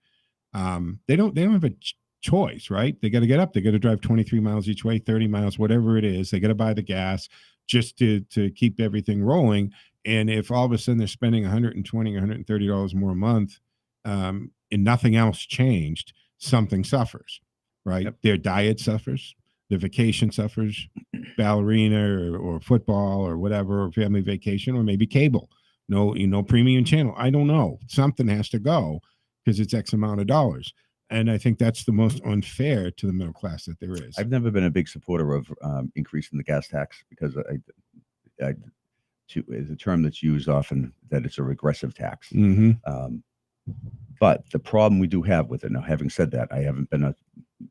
They don't have a choice, right? They got to get up. They got to drive 23 miles each way, 30 miles, whatever it is. They got to buy the gas just to keep everything rolling. And if all of a sudden they're spending $120 or $130 more a month, and nothing else changed, something suffers, right? Yep. Their diet suffers, their vacation suffers, ballerina or football or whatever, or family vacation, or maybe cable. No premium channel. I don't know. Something has to go because it's X amount of dollars. And I think that's the most unfair to the middle class that there is. I've never been a big supporter of increasing the gas tax because it's a term that's used often that it's a regressive tax. Mm-hmm. But the problem we do have with it, now having said that, I haven't been a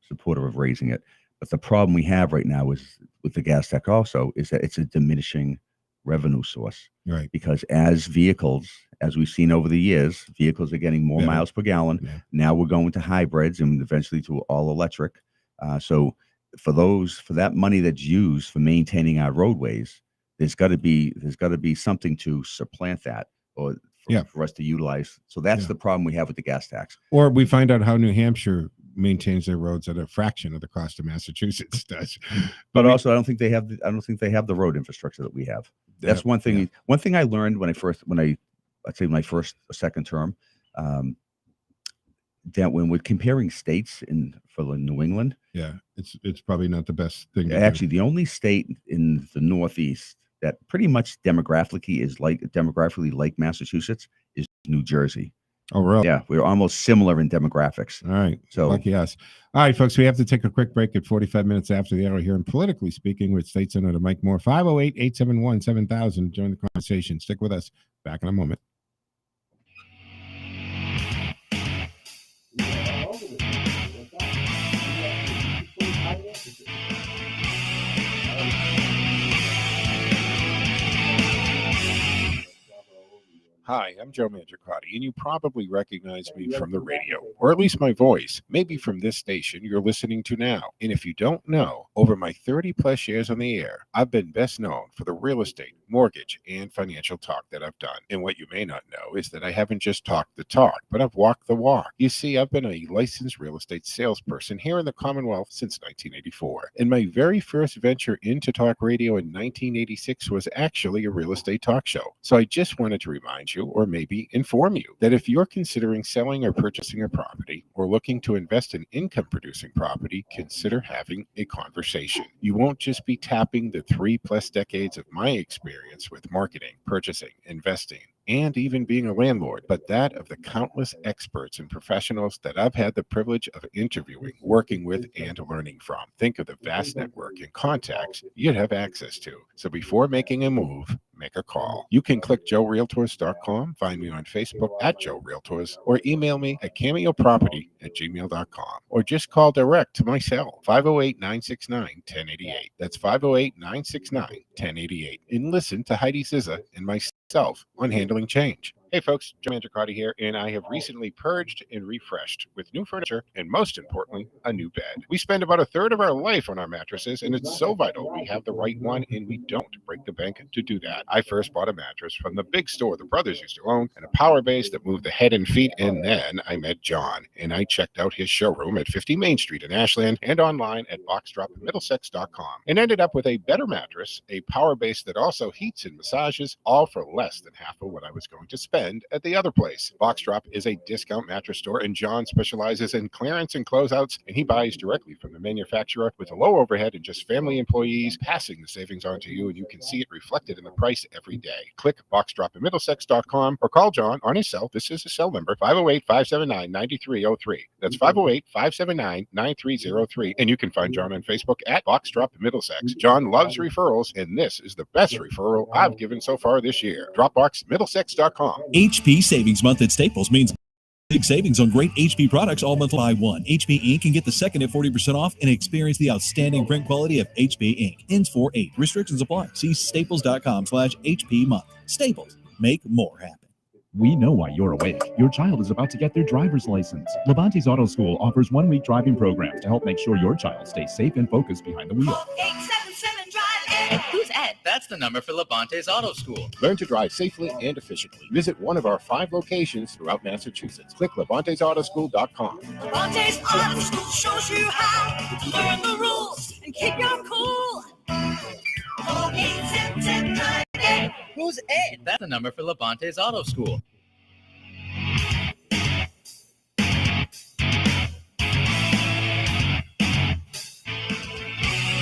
supporter of raising it, but the problem we have right now is with the gas tax also is that it's a diminishing revenue source. Right. Because as we've seen over the years, vehicles are getting more miles per gallon. Yeah. Now we're going to hybrids and eventually to all electric. So for that money that's used for maintaining our roadways, there's got to be something to supplant that, or for us to utilize. So that's the problem we have with the gas tax. Or we find out how New Hampshire maintains their roads at a fraction of the cost of Massachusetts does. But also, I don't think they have the road infrastructure that we have. That's one thing. One thing I learned when I'd say my first or second term, that when we're comparing states for New England, it's probably not the best thing to actually do. The only state in the Northeast that pretty much demographically like Massachusetts is New Jersey. Oh, really? Yeah, we're almost similar in demographics. All right. So lucky us. All right, folks, we have to take a quick break at 45 minutes after the hour here. And Politically Speaking with State Senator Mike Moore, 508-871-7000. Join the conversation. Stick with us. Back in a moment. Hi, I'm Joe Mangiacotti, and you probably recognize me from the radio, or at least my voice, maybe from this station you're listening to now. And if you don't know, over my 30-plus years on the air, I've been best known for the real estate, mortgage, and financial talk that I've done. And what you may not know is that I haven't just talked the talk, but I've walked the walk. You see, I've been a licensed real estate salesperson here in the Commonwealth since 1984. And my very first venture into talk radio in 1986 was actually a real estate talk show. So I just wanted to remind you, or maybe inform you, that if you're considering selling or purchasing a property or looking to invest in income-producing property, consider having a conversation. You won't just be tapping the 3+ decades of my experience with marketing, purchasing, investing, and even being a landlord, but that of the countless experts and professionals that I've had the privilege of interviewing, working with, and learning from. Think of the vast network and contacts you'd have access to. So before making a move, make a call. You can click joerealtors.com, find me on Facebook at Joe Realtors, or email me at cameoproperty@gmail.com, or just call direct to my cell, 508-969-1088. That's 508-969-1088. And listen to Heidi Zizza and myself on Handling Change. Hey folks, Joe Mangiacotti here, and I have recently purged and refreshed with new furniture and, most importantly, a new bed. We spend about a third of our life on our mattresses, and it's so vital we have the right one, and we don't break the bank to do that. I first bought a mattress from the big store the brothers used to own, and a power base that moved the head and feet, and then I met John, and I checked out his showroom at 50 Main Street in Ashland and online at boxdropmiddlesex.com, and ended up with a better mattress, a power base that also heats and massages, all for less than half of what I was going to spend at the other place. Box Drop is a discount mattress store, and John specializes in clearance and closeouts, and he buys directly from the manufacturer with a low overhead and just family employees, passing the savings on to you, and you can see it reflected in the price every day. Click boxdropmiddlesex.com or call John on his cell. This is his cell number, 508-579-9303. That's 508-579-9303. And you can find John on Facebook at Box Drop Middlesex. John loves referrals, and this is the best referral I've given so far this year. Dropboxmiddlesex.com. HP Savings Month at Staples means big savings on great HP products all month. Buy one HP Ink and get the second at 40% off, and experience the outstanding print quality of HP Ink. Ends 4/8. Restrictions apply. See staples.com/HP month. Staples. Make more happen. We know why you're awake. Your child is about to get their driver's license. Levante's Auto School offers 1-week driving programs to help make sure your child stays safe and focused behind the wheel. 877 Drive Ed. Who's Ed? That's the number for Levante's Auto School. Learn to drive safely and efficiently. Visit one of our 5 locations throughout Massachusetts. Click levantesautoschool.com. Levante's Auto School shows you how to learn the rules and keep your cool. Call 877 Drive Ed. Who's Ed? That's the number for Levante's Auto School.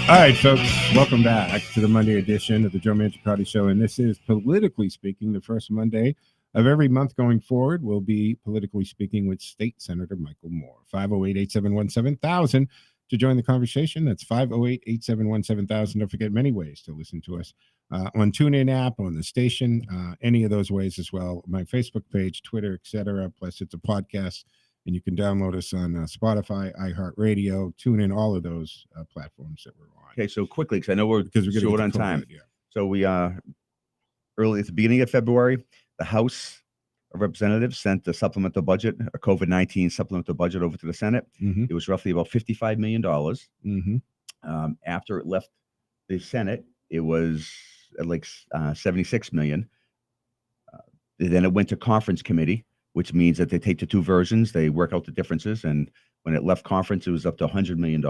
All right, folks, welcome back to the Monday edition of the Joe Mangiacotti Show. And this is Politically Speaking. The first Monday of every month going forward will be Politically Speaking with State Senator Michael Moore. 508-871-7000 to join the conversation. That's 508-871-7000. Don't forget, many ways to listen to us on TuneIn app, on the station, any of those ways as well. My Facebook page, Twitter, etc. Plus, it's a podcast. And you can download us on Spotify, iHeartRadio, TuneIn, all of those platforms that we're on. Okay, so quickly, because I know we're short on time. Yeah. So we early at the beginning of February, the House of Representatives sent the supplemental budget, a COVID-19 supplemental budget, over to the Senate. Mm-hmm. It was roughly about $55 million. Mm-hmm. After it left the Senate, it was like 76 million. Then it went to conference committee, which means that they take the two versions, they work out the differences, and when it left conference, it was up to $100 million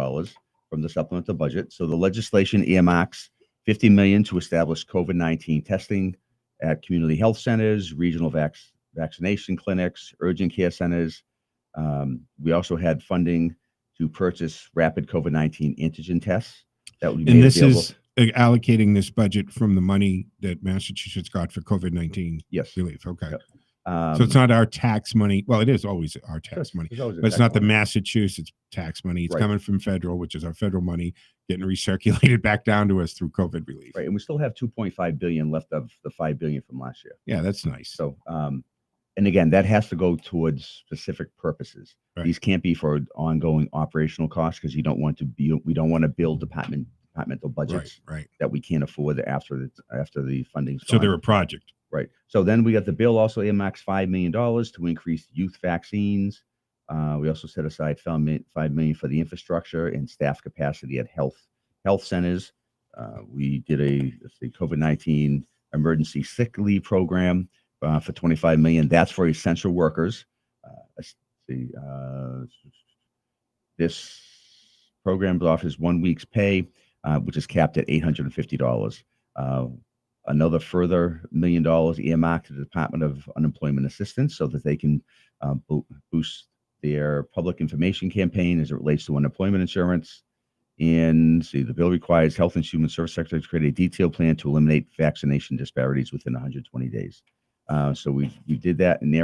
from the supplemental budget. So the legislation earmarks $50 million to establish COVID-19 testing at community health centers, regional vaccination clinics, urgent care centers. We also had funding to purchase rapid COVID-19 antigen tests that would be made available. Is allocating this budget from the money that Massachusetts got for COVID-19 relief. Okay. Yep. So it's not our tax money. Well, it is always our tax money, but it's not the Massachusetts tax money. It's coming from federal, which is our federal money getting recirculated back down to us through COVID relief. Right. And we still have 2.5 billion left of the 5 billion from last year. Yeah, that's nice. So, and again, that has to go towards specific purposes. Right. These can't be for ongoing operational costs because we don't want to build departmental budgets that we can't afford after the funding. So they're a project. Right. So then we got the bill also earmarks $5 million to increase youth vaccines. We also set aside $5 million for the infrastructure and staff capacity at health centers. We did a COVID-19 emergency sick leave program for $25 million. That's for essential workers. This program offers 1 week's pay, which is capped at $850. Another further $1 million earmarked to the Department of Unemployment Assistance so that they can boost their public information campaign as it relates to unemployment insurance. And the bill requires Health and Human Service Secretary to create a detailed plan to eliminate vaccination disparities within 120 days. So we did that. And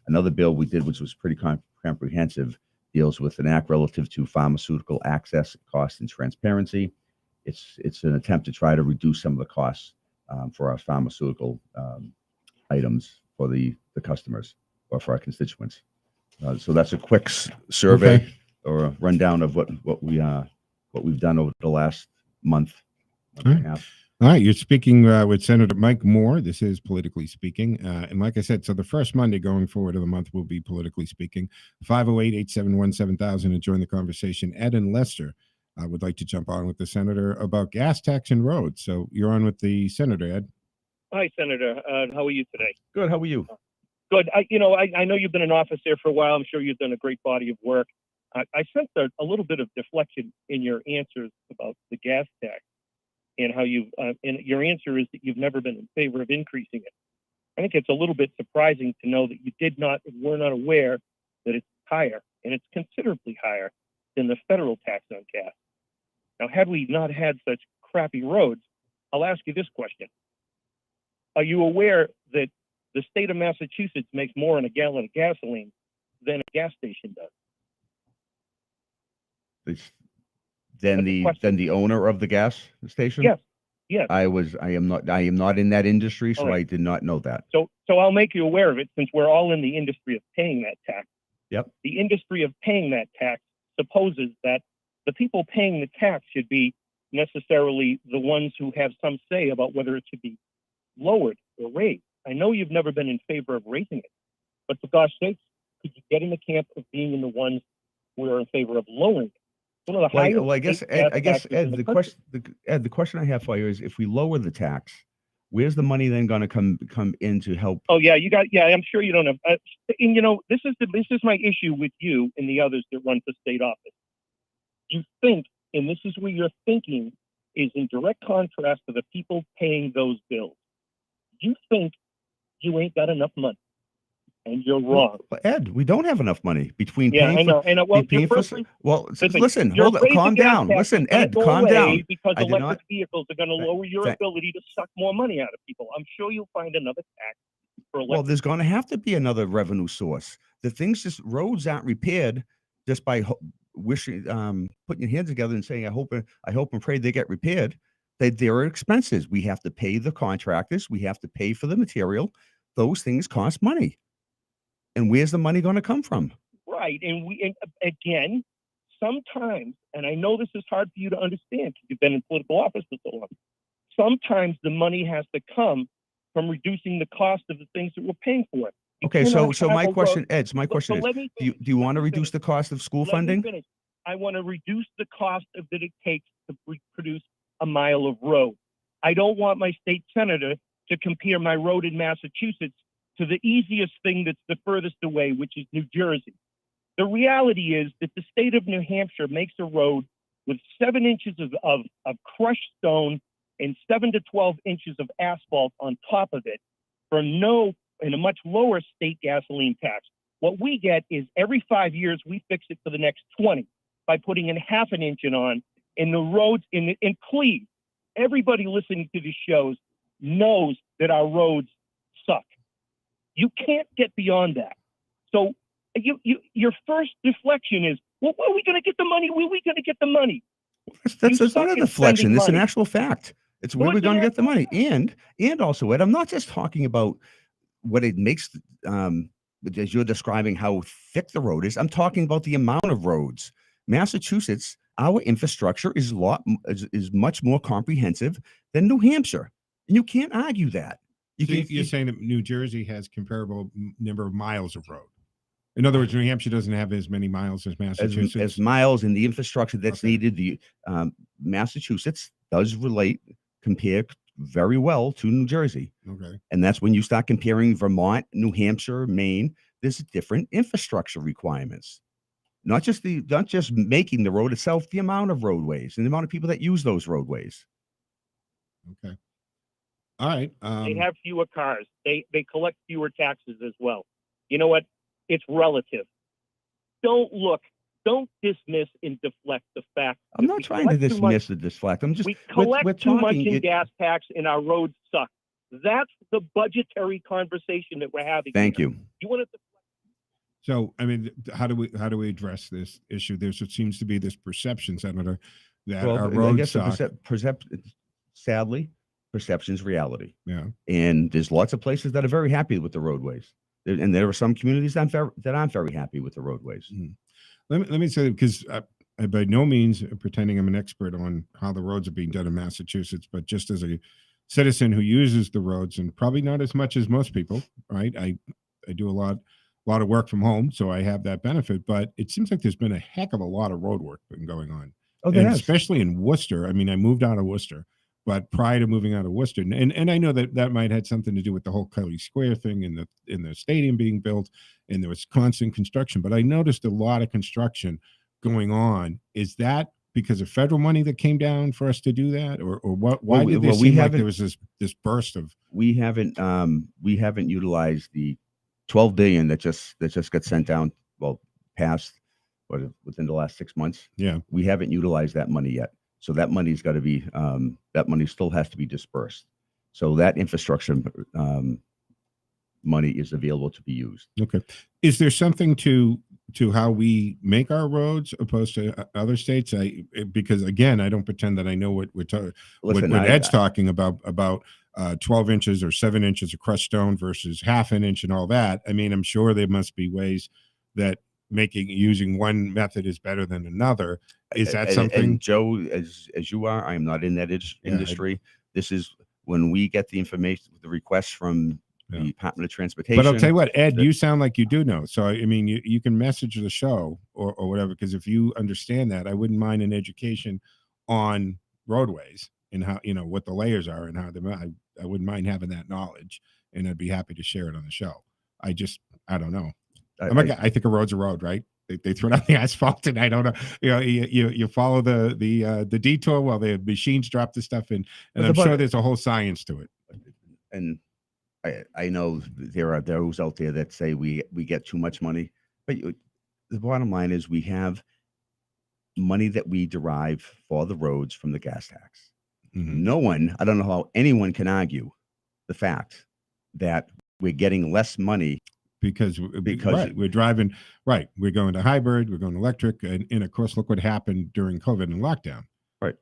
another bill we did, which was pretty comprehensive, deals with an act relative to pharmaceutical access, cost, and transparency. It's an attempt to try to reduce some of the costs for our pharmaceutical items for the customers or for our constituents. So that's a quick survey or a rundown of what we've done over the last month and a half. All right, you're speaking with Senator Mike Moore. This is Politically Speaking. And like I said, so the first Monday going forward of the month will be Politically Speaking. 508-871-7000 and join the conversation. Ed and Lester would like to jump on with the senator about gas tax and roads. So you're on with the senator, Ed. Hi, Senator. How are you today? Good. How are you? Good. I know you've been in office there for a while. I'm sure you've done a great body of work. I sensed a little bit of deflection in your answers about the gas tax and how and your answer is that you've never been in favor of increasing it. I think it's a little bit surprising to know that you were not aware that it's higher, and it's considerably higher than the federal tax on gas. Now, had we not had such crappy roads, I'll ask you this question. Are you aware that the state of Massachusetts makes more on a gallon of gasoline than a gas station does? Than the owner of the gas station? Yes. Yes. I am not in that industry, so I did not know that. So I'll make you aware of it since we're all in the industry of paying that tax. Yep. The industry of paying that tax supposes that the people paying the tax should be necessarily the ones who have some say about whether it should be lowered or raised. I know you've never been in favor of raising it, but for gosh sakes, could you get in the camp of being in the ones who are in favor of lowering it? I guess Ed, the question I have for you is, if we lower the tax, where's the money then going to come in to help? Oh yeah, I'm sure you don't have. And this is my issue with you and the others that run for state office. You think, and this is where your thinking is in direct contrast to the people paying those bills. You think you ain't got enough money, and you're wrong. Well, Ed, we don't have enough money between. I know. Listen, hold on, calm down. Listen, Ed, calm down. Because electric vehicles are going to lower your ability to suck more money out of people. I'm sure you'll find another tax for electric. Well, there's going to have to be another revenue source. Roads aren't repaired just by wishing, putting your hands together and saying, I hope and pray they get repaired. There are expenses. We have to pay the contractors. We have to pay for the material. Those things cost money. And where's the money going to come from? Right. And again, sometimes, and I know this is hard for you to understand because you've been in political office for so long, sometimes the money has to come from reducing the cost of the things that we're paying for. Okay, so my question, Ed, do you want to reduce the cost of school funding? I want to reduce the cost that it takes to produce a mile of road. I don't want my state senator to compare my road in Massachusetts to the easiest thing that's the furthest away, which is New Jersey. The reality is that the state of New Hampshire makes a road with 7 inches of crushed stone and 7 to 12 inches of asphalt on top of it and a much lower state gasoline tax. What we get is every 5 years, we fix it for the next 20 by putting in half an inch on in the roads in Cleve. Everybody listening to these shows knows that our roads suck. You can't get beyond that. So your first deflection is, well, where are we going to get the money? Where are we going to get the money? That's not a deflection. It's an actual fact. It's where we're going to get the money. And also, Ed, I'm not just talking about what it makes, as you're describing how thick the road is. I'm talking about the amount of roads. Massachusetts, our infrastructure is much more comprehensive than New Hampshire. And you can't argue that. You're saying that New Jersey has comparable number of miles of road. In other words, New Hampshire doesn't have as many miles as Massachusetts. As miles in the infrastructure that's needed. The Massachusetts does compare very well to New Jersey. Okay. And that's when you start comparing Vermont, New Hampshire, Maine. There's different infrastructure requirements. Not just making the road itself, the amount of roadways and the amount of people that use those roadways. Okay. All right. They have fewer cars. They collect fewer taxes as well. You know what? It's relative. Don't dismiss and deflect the fact. I'm not trying to dismiss or deflect. I'm just we collect too much in gas tax and our roads suck. That's the budgetary conversation that we're having. Thank you. You want to? So, I mean, how do we address this issue? There seems to be this perception, Senator, that our roads suck. Sadly, perception's reality. Yeah. And there's lots of places that are very happy with the roadways. And there are some communities that aren't very happy with the roadways. Mm-hmm. Let me say that, because I by no means pretending I'm an expert on how the roads are being done in Massachusetts, but just as a citizen who uses the roads, and probably not as much as most people, right? I do a lot of work from home, so I have that benefit. But it seems like there's been a heck of a lot of road work been going on, especially in Worcester. I mean, I moved out of Worcester. But prior to moving out of Worcester, and I know that might have something to do with the whole Kelly Square thing and the stadium being built, and there was constant construction. But I noticed a lot of construction going on. Is that because of federal money that came down for us to do that, or what? Why did there seem like there was this burst of? We haven't utilized the $12 billion that just got sent down. Well, passed within the last 6 months. Yeah, we haven't utilized that money yet. So that money's got to be, that money still has to be dispersed. So that infrastructure money is available to be used. Okay. Is there something to how we make our roads opposed to other states? Because again, I don't pretend that I know what Ed's talking about 12 inches or 7 inches of crushed stone versus half an inch and all that. I mean, I'm sure there must be ways that using one method is better than another. Is that something? And Joe, as you are, I am not in that industry. This is when we get the information, the requests from the Department of Transportation. But I'll tell you what, Ed, you sound like you do know. So, I mean, you can message the show or whatever, because if you understand that, I wouldn't mind an education on roadways and how, what the layers are and how I wouldn't mind having that knowledge, and I'd be happy to share it on the show. I don't know. I think a road's a road, right? They throw down the asphalt, and I don't know. You follow the detour while the machines drop the stuff in, and I'm sure there's a whole science to it. And I know there are those out there that say we get too much money, but the bottom line is we have money that we derive for the roads from the gas tax. Mm-hmm. I don't know how anyone can argue the fact that we're getting less money. Because we're driving, right. We're going to hybrid, we're going electric. And of course, look what happened during COVID and lockdown.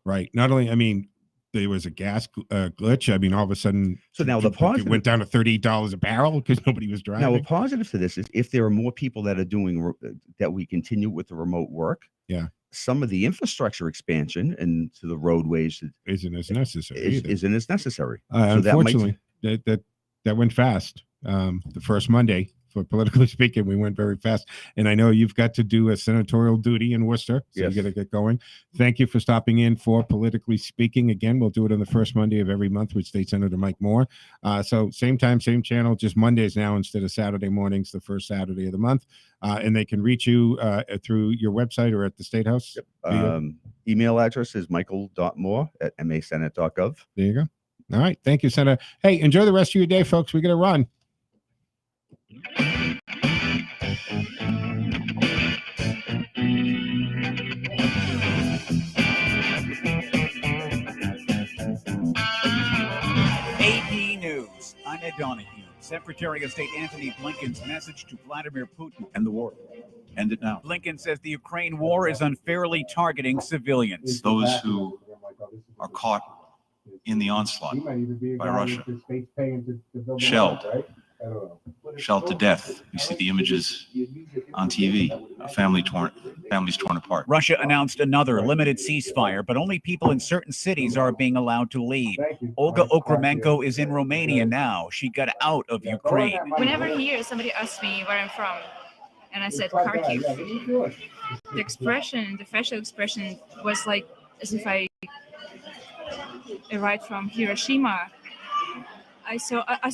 Right. Not only, I mean, there was a gas glitch. I mean, all of a sudden, so now the positive, it went down to $38 a barrel because nobody was driving. Now, a positive to this is if there are more people that are doing that, we continue with the remote work. Yeah. Some of the infrastructure expansion and to the roadways isn't as necessary. Isn't as necessary. Unfortunately, that went fast. The first Monday for politically speaking. We went very fast, and I know you've got to do a senatorial duty in Worcester, so Yes. you got to get going. Thank you for stopping in for Politically Speaking. Again, we'll do it on the first Monday of every month with State Senator Mike Moore. So same time, same channel, just Mondays now instead of Saturday mornings, the first Saturday of the month. And they can reach you through your website or at the State House. Yep. Email address is michael.moore@masenate.gov. There you go. All right. Thank you, Senator. Hey, enjoy the rest of your day, folks. We're going to run. AP News. I'm Ed Donahue. Secretary of State Antony Blinken's message to Vladimir Putin and the war. End it now. Blinken says the Ukraine war is unfairly targeting civilians. Those who are caught in the onslaught by Russia, shelled to death. We see the images on TV of families torn apart. Russia announced another limited ceasefire, but only people in certain cities are being allowed to leave. Olga Okremenko is in Romania now. She got out of Ukraine. Whenever here somebody asks me where I'm from, and I said Kharkiv, the expression, the facial expression was like as if I arrived from Hiroshima. I saw